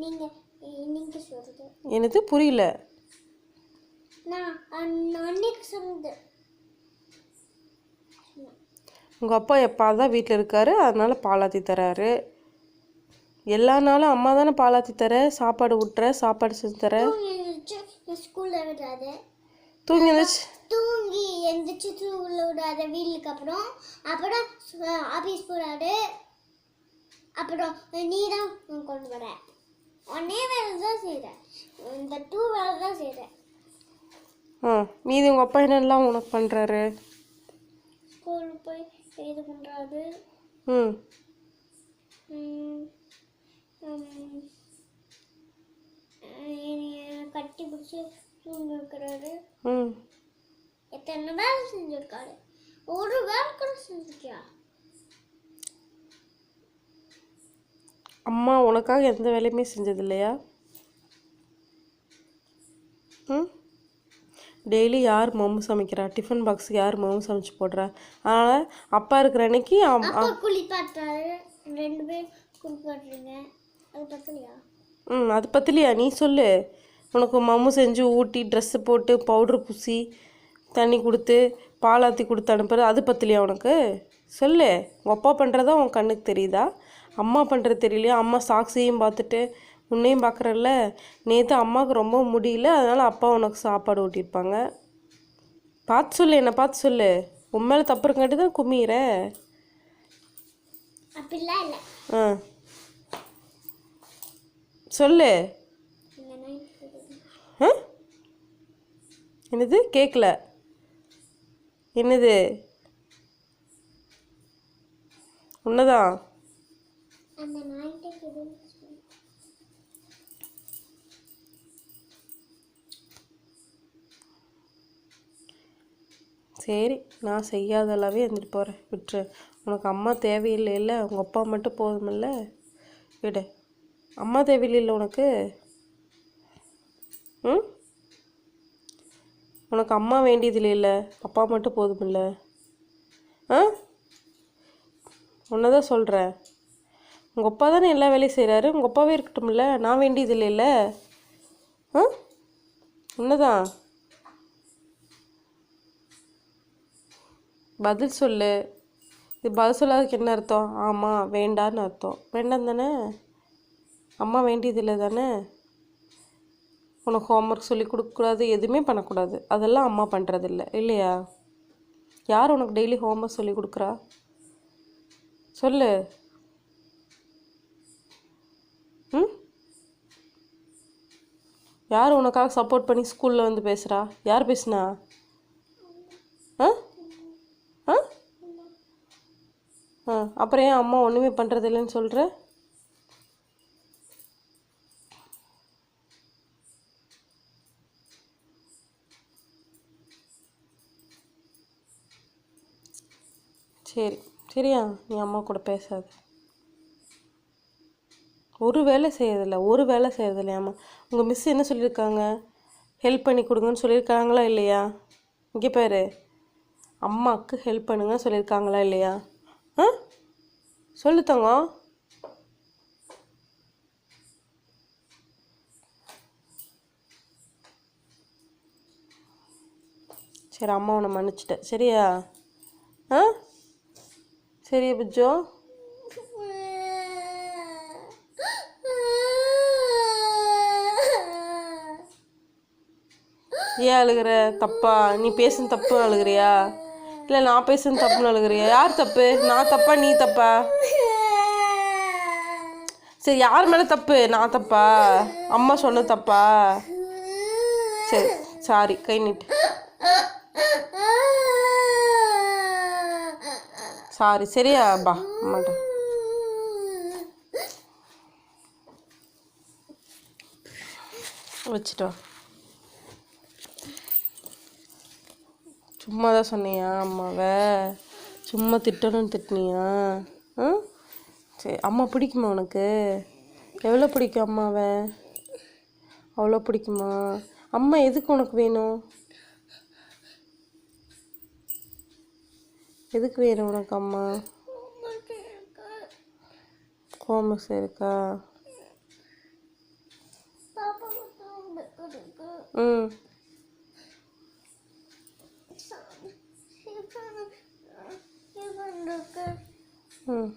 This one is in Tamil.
நீங்க நீங்க சொல்றது எனக்கு புரியல. நான் அன்னைக்கு சொன்னது. உங்கள் அப்பா எப்பாதான் வீட்டில் இருக்காரு, அதனால பாலாத்தி தராரு. எல்லா நாளும் அம்மா தானே பாலாத்தி தர, சாப்பாடு ஊட்டுற, சாப்பாடு செஞ்சு தர. ஸ்கூல்ல விடாத, தூங்கி எழுந்துச்சு தூங்கி எந்திரிச்சு ஸ்கூல்ல விடாத, வீட்டுக்கு அப்புறம் ஆபீஸ் போறாரு. அப்புறம் நீ தான் கொண்டு வர, ஒன்னே வேலை தான் செய்யற, இந்த 2 வேலை தான் செய்யற. மீதி உங்கள் அப்பா என்னெல்லாம் உனக்கு பண்ணுறாரு? ஸ்கூல் போய் இது பண்ணுறாரு, கட்டி பிடிச்சி தூங்க வைக்கிறாரு. எத்தனை வேலை செஞ்சிருக்காரு, ஒரு வேலை கூட செஞ்சிருக்கியா? அம்மா உனக்காக எந்த வேலையுமே செஞ்சது இல்லையா? டெய்லி யார் மம்மு சமைக்கிறா? டிஃபன் பாக்ஸுக்கு யார் மம்மு சமைச்சு போடுறா? அதனால் அப்பா இருக்கிற அன்னைக்கு குளிப்பாட்டுறாரு, 2 பேர் குளிப்பாட்டுறீங்க, அது பத்தலையா? அது பத்தலையா? நீ சொல்லு. உனக்கு மம்மு செஞ்சு ஊட்டி, ட்ரெஸ்ஸு போட்டு, பவுட்ரு பூசி, தண்ணி கொடுத்து, பாலாத்தி கொடுத்து அனுப்புறது, அது பத்தலையா உனக்கு? சொல்லு. உங்கள் அப்பா பண்ணுறதா உன் கண்ணுக்கு தெரியுதா? அம்மா பண்ணுறது தெரியலையா? அம்மா சாக்ஸையும் பார்த்துட்டு உன்னையும் பார்க்குறல்ல. நேற்று அம்மாவுக்கு ரொம்ப முடியல, அதனால் அப்பா உனக்கு சாப்பாடு ஊட்டியிருப்பாங்க. பார்த்து சொல்லு, என்னை பார்த்து சொல்லு. உன் மேலே தப்பு இருக்காட்டி தான் கும்மிற. அப்படிலாம் இல்லை. சொல்லு. என்னது? கேட்கல. என்னது? உன்னதான். சரி, நான் செய்யாதல்லாவே இருந்துட்டு போகிறேன், விட்டுரு. உனக்கு அம்மா தேவையில்லை இல்லை, உங்கள் அப்பா மட்டும் போதுமில்ல, விடு. அம்மா தேவையில்லை உனக்கு. உனக்கு அம்மா வேண்டியதில்லை இல்லை, அப்பா மட்டும் போதுமில்ல. உன்னதான் சொல்கிறேன். உங்கள் அப்பா தானே எல்லா வேலையும் செய்கிறாரு, உங்கள் அப்பாவே இருக்கட்டும்ல, நான் வேண்டியதில்லை இல்லை. உன்னதான். பதில் சொல்லு. இது பதில் சொல்லாததுக்கு என்ன அர்த்தம்? ஆமாம், வேண்டான்னு அர்த்தம். வேண்டாம் தானே? அம்மா வேண்டியதில்லை தானே? உனக்கு ஹோம்ஒர்க் சொல்லி கொடுக்கக்கூடாது, எதுவுமே பண்ணக்கூடாது, அதெல்லாம் அம்மா பண்ணுறதில்ல இல்லையா? யார் உனக்கு டெய்லி ஹோம்ஒர்க் சொல்லி கொடுக்குறா? சொல்லு. யார் உனக்காக சப்போர்ட் பண்ணி ஸ்கூலில் வந்து பேசுகிறா? யார் பேசுனா? அப்புறம் ஏன் அம்மா ஒன்றுமே பண்ணுறதில்லைன்னு சொல்கிற? சரி சரியா, நீ அம்மா கூட பேசாத. ஒரு வேலை செய்யறதில்ல அம்மா. உங்கள் மிஸ் என்ன சொல்லியிருக்காங்க? ஹெல்ப் பண்ணி கொடுங்கன்னு சொல்லியிருக்காங்களா இல்லையா? இங்கே பாரு, அம்மாவுக்கு ஹெல்ப் பண்ணுங்கன்னு சொல்லியிருக்காங்களா இல்லையா? சொல்லு தங்கம். சரி, அம்மா உன்னை மன்னிச்சிட்டேன் சரியா? சரியா புஜ்ஜோ? ஏன் அழுகிற? தப்பா? நீ பேசுன தப்பு அழுகிறியா, இல்லை நான் பேசுன தப்புன்னு அழுகிறியா? யார் தப்பு? நான் தப்பா நீ தப்பா? சரி, யார் மேலே தப்பு? நான் தப்பா? அம்மா சொன்ன தப்பா? சரி சாரி, கை நீட்டு. சாரி சரியா? பா அம்மாட்ட வச்சுட்டு வா. சும்மா தான் சொன்னியா அம்மாவை? சும்மா திட்டணும்னு திட்டினியா? சரி, அம்மா பிடிக்குமா உனக்கு? எவ்வளோ பிடிக்கும் அம்மாவை? அவ்வளோ பிடிக்குமா? அம்மா எதுக்கு உனக்கு வேணும்? எதுக்கு வேணும் உனக்கு அம்மா? ஹோம்ஒர்க் இருக்கா? இருக்கு. ம் டிஃபன் இருக்கு. ம்